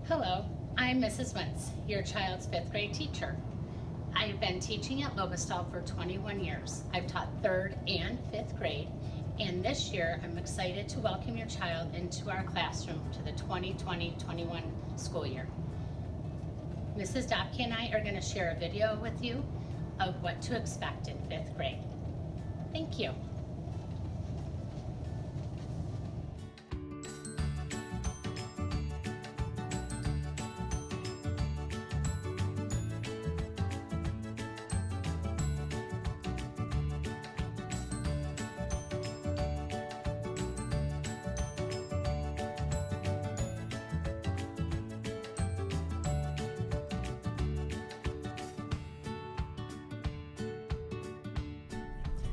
Hello, I'm Mrs. Wentz, your child's 5th grade teacher. I have been teaching at Lobostal for 21 years. I've taught 3rd and 5th grade, and this year I'm excited to welcome your child into our classroom to the 2020-21 school year. Mrs. Dopke and I are going to share a video with you of what to expect in 5th grade. Thank you.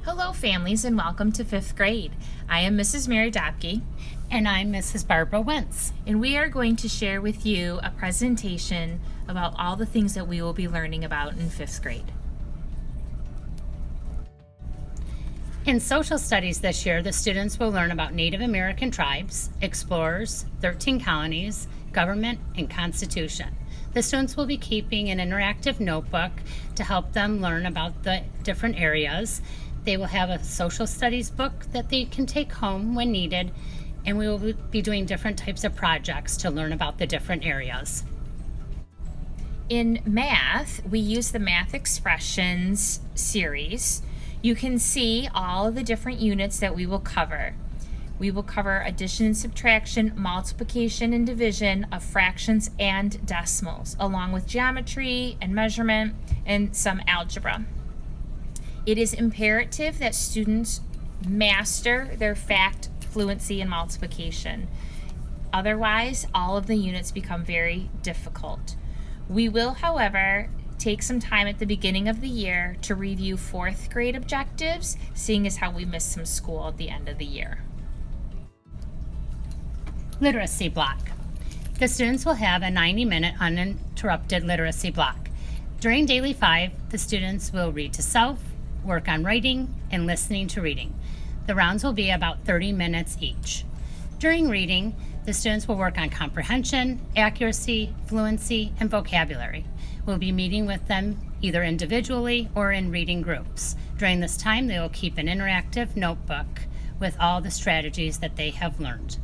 Hello families and welcome to 5th grade. I am Mrs. Mary Dopke And I'm Mrs. Barbara Wentz. and we are going to share with you a presentation about all the things that we will be learning about in 5th grade. In social studies this year, the students will learn about Native American tribes, explorers, 13 colonies, government, and constitution. The students will be keeping an interactive notebook to help them learn about the different areas. They will have a social studies book that they can take home when needed, and we will be doing different types of projects to learn about the different areas. In math, we use the Math Expressions series. You can see all of the different units that we will cover. We will cover addition and subtraction, multiplication and division of fractions and decimals, along with geometry and measurement and some algebra. It is imperative that students master their fact, fluency, and multiplication. Otherwise, all of the units become very difficult. We will, however, take some time at the beginning of the year to review 4th grade objectives, seeing as how we missed some school at the end of the year. Literacy block. The students will have a 90-minute uninterrupted literacy block. During Daily 5, the students will read to self, work on writing, and listening to reading. The rounds will be about 30 minutes each. During reading, the students will work on comprehension, accuracy, fluency, and vocabulary. We'll be meeting with them either individually or in reading groups. During this time, they will keep an interactive notebook with all the strategies that they have learned.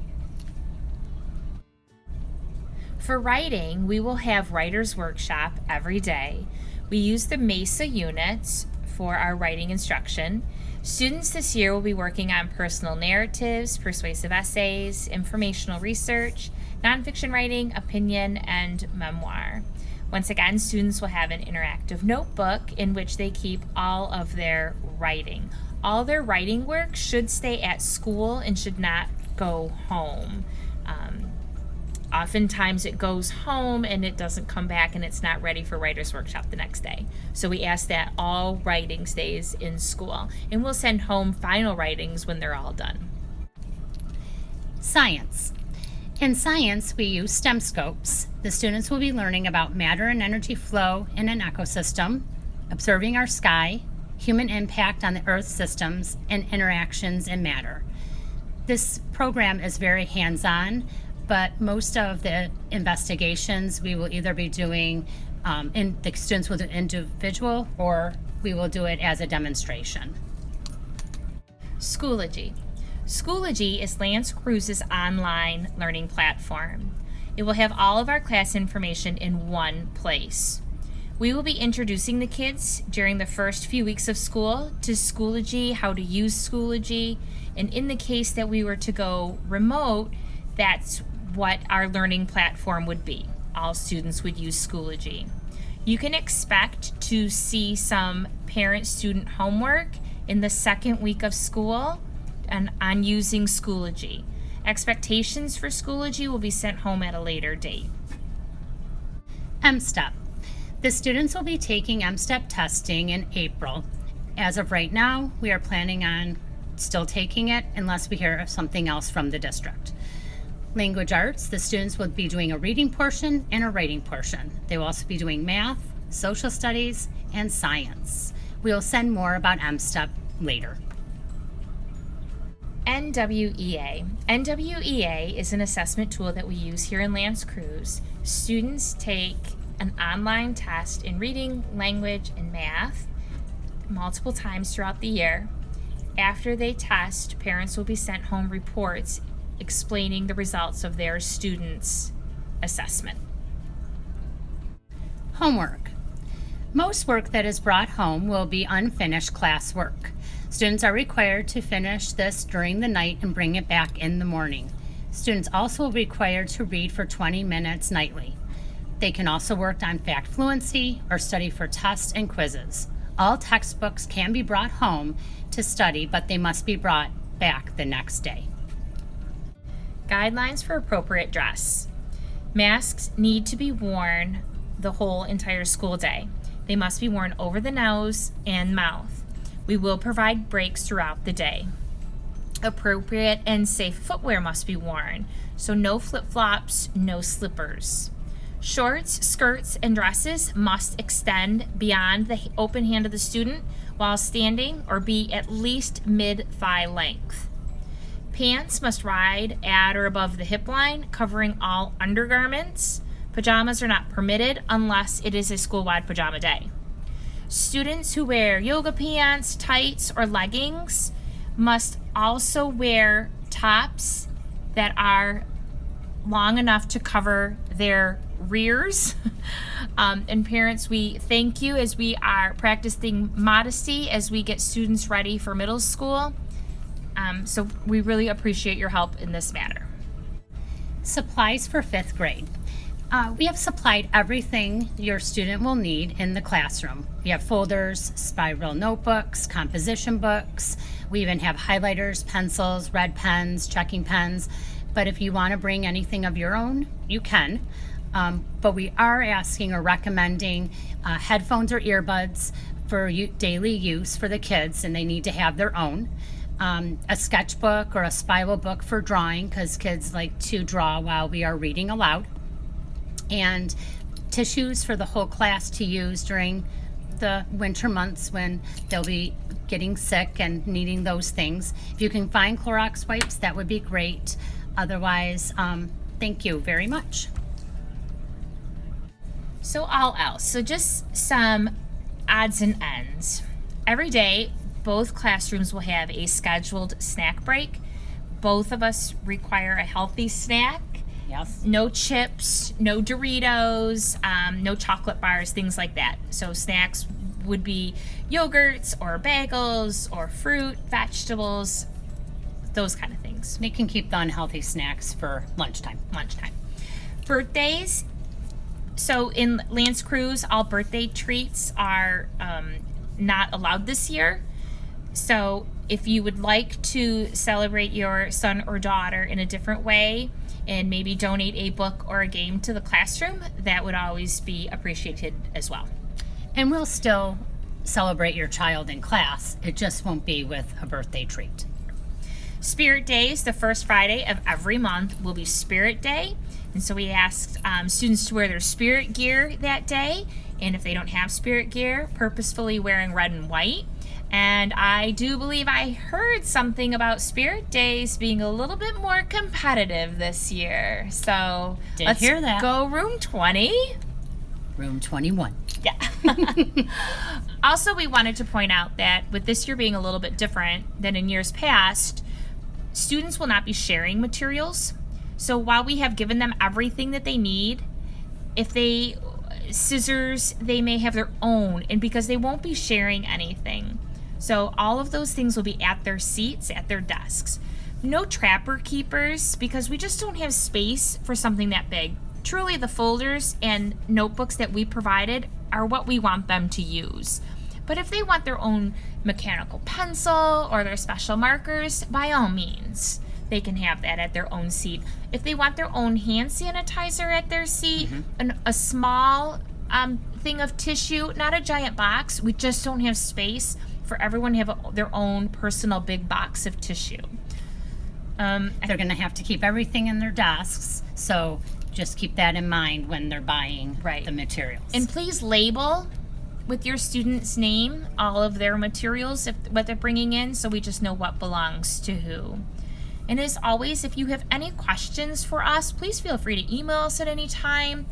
For writing, we will have writer's workshop every day. We use the MESA units for our writing instruction. Students this year will be working on personal narratives, persuasive essays, informational research, nonfiction writing, opinion, and memoir. Once again, students will have an interactive notebook in which they keep all of their writing. All their writing work should stay at school and should not go home. Oftentimes it goes home and it doesn't come back and it's not ready for writer's workshop the next day. So we ask that all writing stays in school, and we'll send home final writings when they're all done. Science. In science, we use STEM scopes. The students will be learning about matter and energy flow in an ecosystem, observing our sky, human impact on the Earth systems, and interactions in matter. This program is very hands-on, but most of the investigations we will either be doing, the students will do individual, or we will do it as a demonstration. Schoology. Schoology is Lance Cruz's online learning platform. It will have all of our class information in one place. We will be introducing the kids during the first few weeks of school to Schoology, how to use Schoology, and in the case that we were to go remote, that's what our learning platform would be. All students would use Schoology. You can expect to see some parent-student homework in the second week of school and on using Schoology. Expectations for Schoology will be sent home at a later date. M-STEP. The students will be taking M-STEP testing in April. As of right now, we are planning on still taking it unless we hear something else from the district. Language arts, the students will be doing a reading portion and a writing portion. They will also be doing math, social studies, and science. We will send more about M-STEP later. NWEA. NWEA is an assessment tool that we use here in L'Anse Creuse. Students take an online test in reading, language, and math multiple times throughout the year. After they test, parents will be sent home reports explaining the results of their students' assessment. Homework. Most work that is brought home will be unfinished classwork. Students are required to finish this during the night and bring it back in the morning. Students also are required to read for 20 minutes nightly. They can also work on fact fluency or study for tests and quizzes. All textbooks can be brought home to study, but they must be brought back the next day. Guidelines for appropriate dress. Masks need to be worn the whole entire school day. They must be worn over the nose and mouth. We will provide breaks throughout the day. Appropriate and safe footwear must be worn, so no flip-flops, no slippers. Shorts, skirts, and dresses must extend beyond the open hand of the student while standing or be at least mid-thigh length. Pants must ride at or above the hip line, covering all undergarments. Pajamas are not permitted unless it is a school-wide pajama day. Students who wear yoga pants, tights, or leggings must also wear tops that are long enough to cover their rears. And parents, we thank you as we are practicing modesty as we get students ready for middle school. So we really appreciate your help in this matter. Supplies for 5th grade. We have supplied everything your student will need in the classroom. We have folders, spiral notebooks, composition books. We even have highlighters, pencils, red pens, checking pens. But if you want to bring anything of your own, you can. But we are asking or recommending headphones or earbuds for daily use for the kids, and they need to have their own. A sketchbook or a spiral book for drawing, because kids like to draw while we are reading aloud. And tissues for the whole class to use during the winter months when they'll be getting sick and needing those things. If you can find Clorox wipes, that would be great. Otherwise, thank you very much. So all else, so just some odds and ends. Every day, both classrooms will have a scheduled snack break. Both of us require a healthy snack. Yes. No chips, no Doritos, no chocolate bars, things like that. So snacks would be yogurts or bagels or fruit, vegetables, those kind of things. They can keep the unhealthy snacks for lunchtime. Birthdays. So in L'Anse Creuse, all birthday treats are not allowed this year. So if you would like to celebrate your son or daughter in a different way and maybe donate a book or a game to the classroom, that would always be appreciated as well. And we'll still celebrate your child in class. It just won't be with a birthday treat. Spirit Days, the first Friday of every month, will be Spirit Day. And so we asked students to wear their spirit gear that day. And if they don't have spirit gear, purposefully wearing red and white. And I do believe I heard something about Spirit Days being a little bit more competitive this year. So let's hear that. Go room 20. Room 21. Yeah. Also, we wanted to point out that with this year being a little bit different than in years past, students will not be sharing materials. So while we have given them everything that they need, if they scissors, they may have their own, and because they won't be sharing anything. So all of those things will be at their seats, at their desks. No trapper keepers, because we just don't have space for something that big. Truly, the folders and notebooks that we provided are what we want them to use. But if they want their own mechanical pencil or their special markers, by all means, they can have that at their own seat. If they want their own hand sanitizer at their seat, a small thing of tissue, not a giant box, we just don't have space for everyone to have their own personal big box of tissue. They're going to have to keep everything in their desks, so just keep that in mind when they're buying the materials. And please label with your student's name all of their materials, what they're bringing in, so we just know what belongs to who. And as always, if you have any questions for us, please feel free to email us at any time.